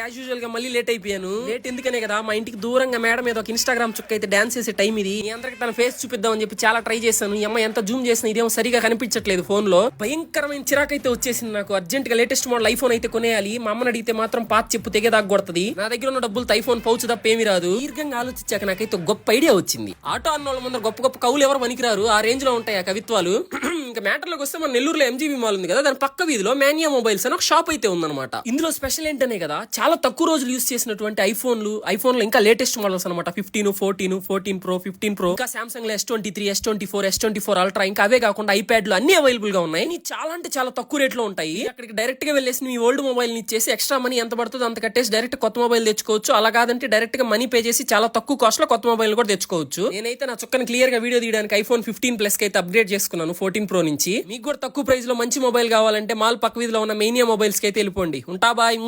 As usual గా మళ్ళీ late అయిపోయాను. లేట్ ఎందుకనే కదా, మా ఇంటికి దూరంగా మేడ మీద ఒక ఇన్స్టాగ్రామ్ చుక్క అయితే డాన్స్ చేసే టైం ఇది. మీ అందరికి తన ఫేస్ చూపిద్దామని చెప్పి చాలా ట్రై చేశాను. ఈ అమ్మాయి ఎంత జూమ్ చేసిన ఇదేమో సరిగా కనిపించట్లేదు ఫోన్ లో. భయంకరమైన చిరాకు అయితే వచ్చేసింది నాకు. అర్జెంట్ గా లేటెస్ట్ మోడల్ ఐఫోన్ అయితే కొనేయాలి. మా అమ్మని అడిగితే మాత్రం పాత చెప్పు తెగేదాకా కొడుతుంది. నా దగ్గర ఉన్న డబ్బులతో ఐఫోన్ పౌచ్ తప్ప ఏమీ రాదు. దీర్ఘంగా ఆలోచించాక నాకైతే గొప్ప ఐడియా వచ్చింది. ఆటో అన్న వాళ్ళ ముందర గొప్ప గొప్ప కవులు ఎవరు పనికిరారు, ఆ రేంజ్ లో ఉంటాయి ఆ కవిత్వాలు. ఇంకా మ్యాటర్ లోకి వస్తే మన నెల్లూరులో ఎంజీబీ మాల్ ఉంది కదా, దాని పక్క వీధిలో మానియా మొబైల్స్ అని ఒక షాప్ అయితే ఉందన్నమాట. ఇందులో స్పెషల్ ఏంటనే కదా, చాలా తక్కువ రోజులు యూస్ చేసినటువంటి ఐఫోన్ లో ఇంకా లేటెస్ట్ మోడల్స్ అనమాట. 15, 14, 14 Pro, 15 Pro, ఇంకా సామ్సంగ్ లో S23, S24, S24 Ultra, ఇంకా అవే కాకుండా ఐప్యాడ్ లు అన్ని అవైలబుల్ గా ఉన్నాయి. చాలా అంటే చాలా తక్కువ రేట్ లో ఉంటాయి. అక్కడికి డైరెక్ట్ గా వెళ్ళేసి మీ ఓల్డ్ మొబైల్ ని ఇచ్చేసి ఎక్స్ట్రా మనీ ఎంత పడుతుందో అంత కట్టేసి డైరెక్ట్ కొత్త మొబైల్ తెచ్చుకోవచ్చు. అలా కాదంటే డైరెక్ట్ గా మనీ పే చేసి చాలా తక్కువ కాస్ట్ లో కొత్త మొబైల్ కూడా తెచ్చుకోవచ్చు. నేనైతే నా చుక్కని క్లియర్ గా వీడియో తీయడానికి ఐఫోన్ 15 Plus కి అయితే అప్గ్రేడ్ చేసుకున్నాను 14 Pro నుంచి. మీకు కూడా తక్కువ ప్రైస్ లో మంచి మొబైల్ కావాలంటే మాల్ పక్క వీధిలో ఉన్న మేనియా మొబైల్స్ కి అయితే వెళ్ళిపోండి. ఉంటా బాయ్.